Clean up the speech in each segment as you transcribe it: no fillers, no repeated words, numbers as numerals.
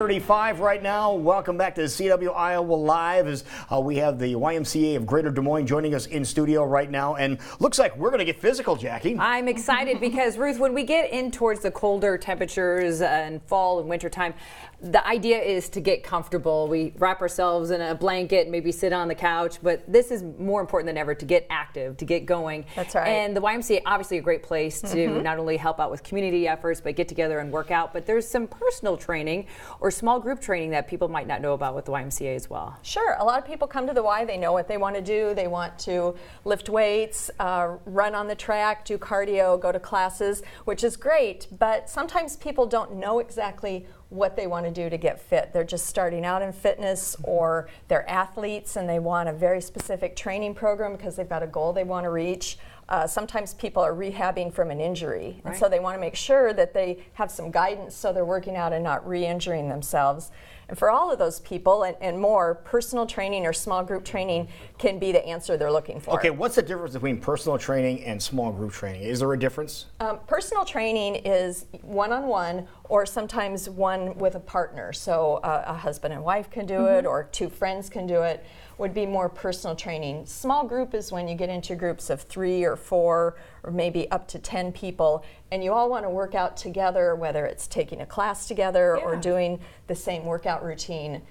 35 right now. Welcome back to CW Iowa Live as we have the YMCA of Greater Des Moines joining us in studio right now, and looks like we're going to get physical, Jackie. I'm excited because, Ruth, when we get in towards the colder temperatures and fall and winter time, the idea is to get comfortable. We wrap ourselves in a blanket and maybe sit on the couch, but this is more important than ever to get active, to get going. That's right. And the YMCA, obviously a great place to not only help out with community efforts, but get together and work out, but there's some personal training or small group training that people might not know about with the YMCA as well. Sure. A lot of people come to the Y, they know what they want to do. They want to lift weights, run on the track, do cardio, go to classes, which is great, but sometimes people don't know exactly what they want to do to get fit. They're just starting out in fitness, or they're athletes and they want a very specific training program because they've got a goal they want to reach. Sometimes people are rehabbing from an injury, and so they want to make sure that they have some guidance so they're working out and not re-injuring themselves. And for all of those people and more, personal training or small group training can be the answer they're looking for. Okay, what's the difference between personal training and small group training? Is there a difference? Personal training is one-on-one, or sometimes one with a partner. So a husband and wife can do it, or two friends can do it. Would be more personal training. Small group is when you get into groups of 3 or 4 or maybe up to 10 people, and you all want to work out together, whether it's taking a class together or doing the same workout routine.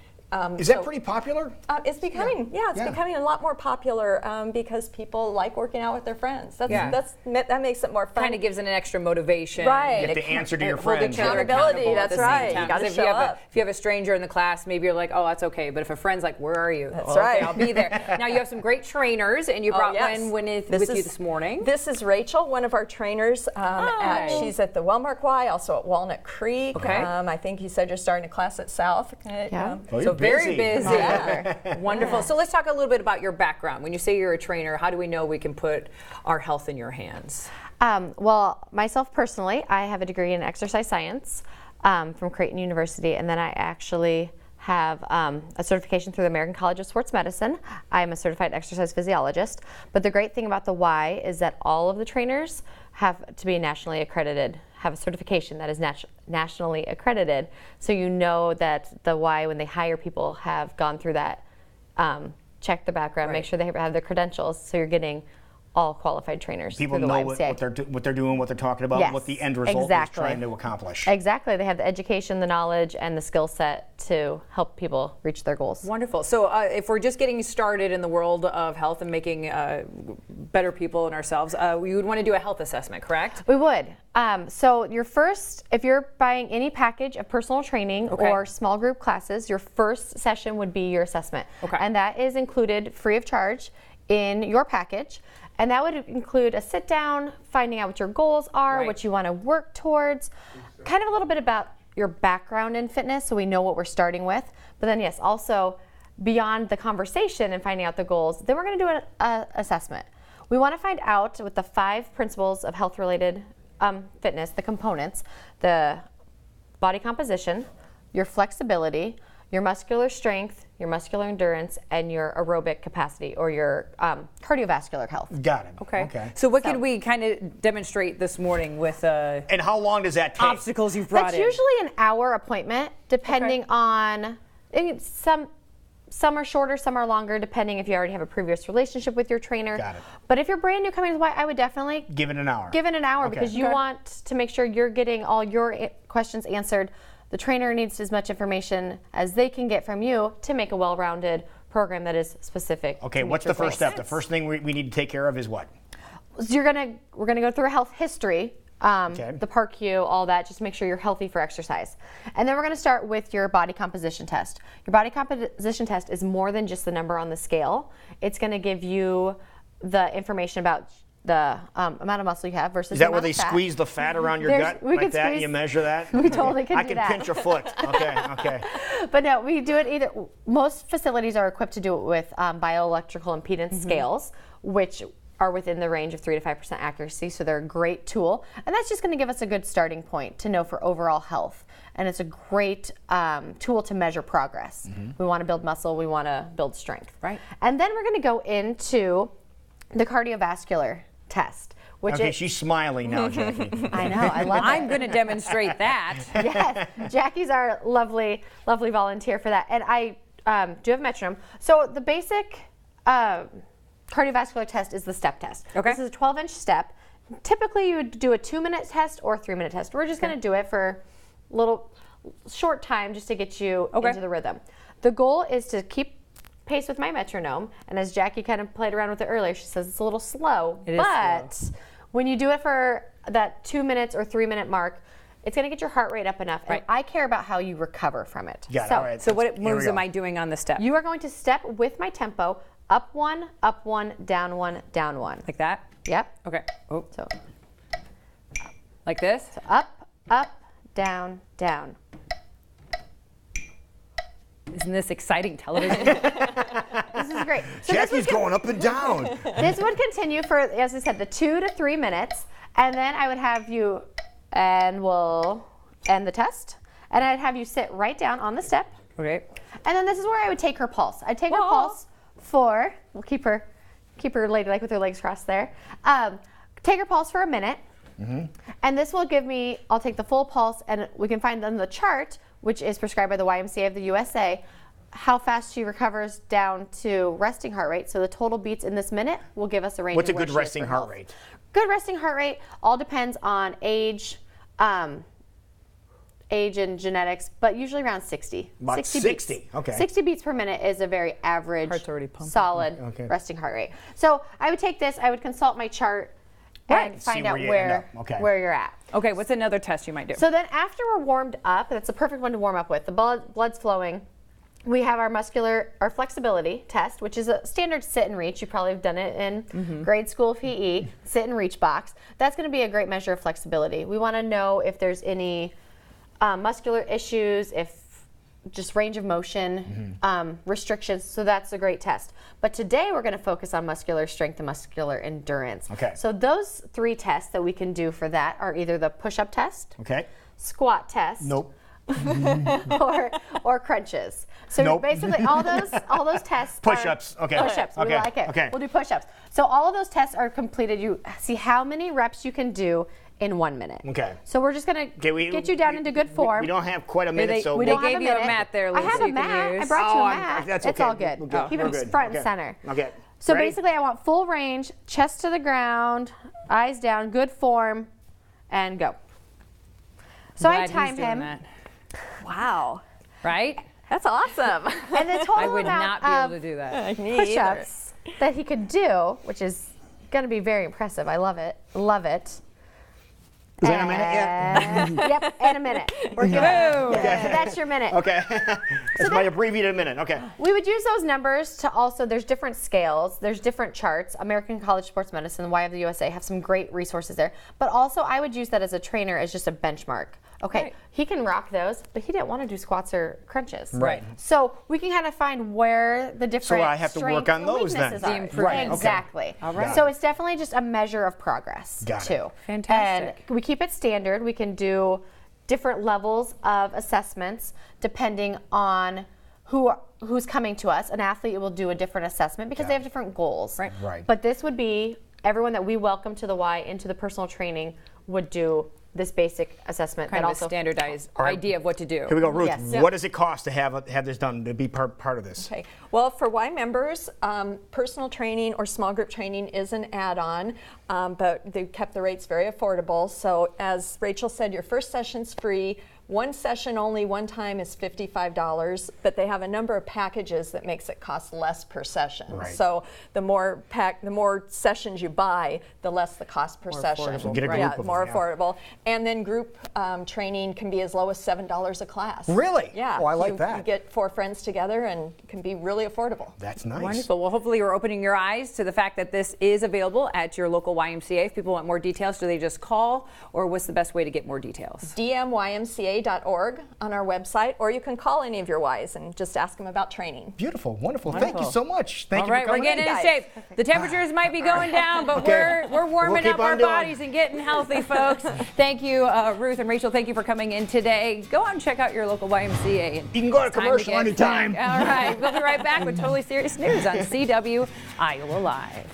Is that pretty popular? It's becoming, it's becoming a lot more popular because people like working out with their friends. That makes it more fun. Kind of gives it an extra motivation. Right. You have to answer to your Hold friends. each other Accountability, accountable at that's the same right. time. You gotta 'Cause show up. if you have a stranger in the class, maybe you're like, oh, that's okay. But if a friend's like, where are you? That's well, right. Okay, I'll be there. Now, you have some great trainers, and you brought one with you this morning. This is Rachel, one of our trainers. She's at the Wellmark Y, also at Walnut Creek. Okay. I think you said you're starting a class at South. So very busy. Yeah. Wonderful. So let's talk a little bit about your background. When you say you're a trainer, how do we know we can put our health in your hands? Well, myself personally, I have a degree in exercise science from Creighton University, and then I actually have a certification through the American College of Sports Medicine. I'm a certified exercise physiologist. But the great thing about the Y is that all of the trainers have to be nationally accredited, have a certification that is nationally accredited. So you know that the Y, when they hire people, have gone through that, check the background, make sure they have their credentials, so you're getting all qualified trainers. People through the know YMCA. what they're doing, what they're talking about, what the end result is trying to accomplish. Exactly. They have the education, the knowledge, and the skill set to help people reach their goals. Wonderful. So if we're just getting started in the world of health and making better people and ourselves, we would want to do a health assessment, correct? We would. So if you're buying any package of personal training or small group classes, your first session would be your assessment. Okay. And that is included free of charge in your package. And that would include a sit down, finding out what your goals are, what you want to work towards, kind of a little bit about your background in fitness so we know what we're starting with. But then, yes, also beyond the conversation and finding out the goals, then we're going to do an assessment. We want to find out with the 5 principles of health-related fitness, the components, the body composition, your flexibility, your muscular strength, your muscular endurance, and your aerobic capacity, or your cardiovascular health. Got it. Okay. So what could we kind of demonstrate this morning with and how long does that take? Obstacles you've brought in? That's usually an hour appointment, depending on some are shorter, some are longer, depending if you already have a previous relationship with your trainer. Got it. But if you're brand new coming to the Y, I would definitely give it an hour. Because you want to make sure you're getting all your questions answered. The trainer needs as much information as they can get from you to make a well-rounded program that is specific. Okay, what's the first step? The first thing we need to take care of is what? So we're gonna go through a health history, the PARQ, all that, just to make sure you're healthy for exercise. And then we're gonna start with your body composition test. Your body composition test is more than just the number on the scale. It's gonna give you the information about the amount of muscle you have versus Is that where they squeeze the fat around your gut like that and you measure that? We totally can do that. I can pinch a foot. Okay. But no, we do it either. Most facilities are equipped to do it with bioelectrical impedance scales, which are within the range of 3 to 5% accuracy, so they're a great tool. And that's just going to give us a good starting point to know for overall health. And it's a great tool to measure progress. We want to build muscle, we want to build strength. Right. And then we're going to go into the cardiovascular test, which Okay, is, she's smiling now, Jackie. I know, I love it. I'm going to demonstrate that. Yes, Jackie's our lovely, lovely volunteer for that. And I do have metronome. So the basic cardiovascular test is the step test. Okay. This is a 12-inch step. Typically, you would do a 2-minute test or a 3-minute test. We're just going to do it for a little short time just to get you into the rhythm. The goal is to keep pace with my metronome. And as Jackie kind of played around with it earlier, she says it's a little slow. It is slow. When you do it for that 2 minutes or 3-minute mark, it's going to get your heart rate up enough. Right. And I care about how you recover from it. Yeah, all right. So what Here we moves go. am I doing on the step? You are going to step with my tempo, up one, down one, down one. Like that? Yep. Okay. Oh, So like this? up, down, down. Isn't this exciting television? This is great. So Jackie's going up and down. this would continue for, as I said, the 2 to 3 minutes, and then I would have you, and we'll end the test, and I'd have you sit right down on the step, Okay. and then this is where I would take her pulse. I'd take her pulse for, we'll keep her ladylike with her legs crossed there. Take her pulse for a minute, and this will give me, I'll take the full pulse, and we can find on the chart, which is prescribed by the YMCA of the USA, how fast she recovers down to resting heart rate. So the total beats in this minute will give us a range. What's a of where good she is resting for heart health. rate? Good resting heart rate all depends on age, age and genetics, but usually around 60. About 60, beats. okay. 60 beats per minute is a very average, Heart's already pumping. solid Okay. resting heart rate. So I would take this, I would consult my chart Right. and See find out where you end where, up. Okay. where you're at. Okay, what's another test you might do? So then after we're warmed up, that's a perfect one to warm up with. The blood's flowing. We have our flexibility test, which is a standard sit and reach. You probably have done it in grade school PE, sit and reach box. That's going to be a great measure of flexibility. We want to know if there's any muscular issues, if just range of motion restrictions. So that's a great test. But today we're going to focus on muscular strength and muscular endurance. Okay. So those 3 tests that we can do for that are either the push-up test, Okay. squat test, Nope. or crunches. So Nope. basically all those tests Push-ups. are Okay. push-ups. We Okay. like it. Okay. We'll do push-ups. So all of those tests are completed. You see how many reps you can do in 1 minute. Okay. So we're just gonna get you down into good form. We don't have quite a minute, they- so we We don't don't gave have you a minute. mat there, I Lisa, have a you can mat. I use. brought you a I'm- mat. that's It's okay. all good. We're good. Keep We're it good. front Okay. and center. Okay. So Ready? basically, I want full range, chest to the ground, eyes down, good form, and go. So Glad I he's time doing him, that. Wow, right? that's awesome. And the total I would amount not be able of to do that. push-ups that he could do, which is going to be very impressive. I love it. Love it. Is that a minute yet? Yep, in a minute. We're good. Boom. So that's your minute. Okay. That's my abbreviated minute. Okay. We would use those numbers to also, there's different scales, there's different charts. American College of Sports Medicine, the Y of the USA have some great resources there. But also I would use that as a trainer as just a benchmark. Okay, Right. he can rock those, but he didn't want to do squats or crunches. Right. So we can kind of find where the different I have to work strengths on and those then. weaknesses The are. improvements. Right, okay. Exactly. All right. So it's definitely just a measure of progress Got it. too. Fantastic. And we keep it standard. We can do different levels of assessments depending on who's coming to us. An athlete will do a different assessment because they have different goals. Right. Right. But this would be everyone that we welcome to the Y into the personal training would do this basic assessment. Kind that of a also standardized right. idea of what to do. Here we go, Ruth. Yes. What does it cost to have this done, to be part of this? Okay. Well, for Y members, personal training or small group training is an add-on, but they kept the rates very affordable. So as Rachel said, your first session's free. One session only, one time is $55, but they have a number of packages that makes it cost less per session. Right. So the more sessions you buy, the less the cost per session. affordable. Get a group Yeah, of more them, yeah. affordable. And then group training can be as low as $7 a class. Really? Yeah. Oh, I like You that. get 4 friends together and it can be really affordable. That's nice. Wonderful. Well, hopefully you're opening your eyes to the fact that this is available at your local YMCA. If people want more details, do they just call, or what's the best way to get more details? dmymca.org on our website, or you can call any of your Ys and just ask them about training. Beautiful, wonderful. Thank you so much. Thank All you right, for we're coming getting in. in shape. The temperatures might be going down, but Okay. we're warming We'll up keep our on doing. bodies and getting healthy, folks. Thank you, Ruth and Rachel. Thank you for coming in today. Go out and check out your local YMCA. You can go to It's time commercial get anytime. back. All right, we'll be right back with Totally Serious News on CW Iowa Live.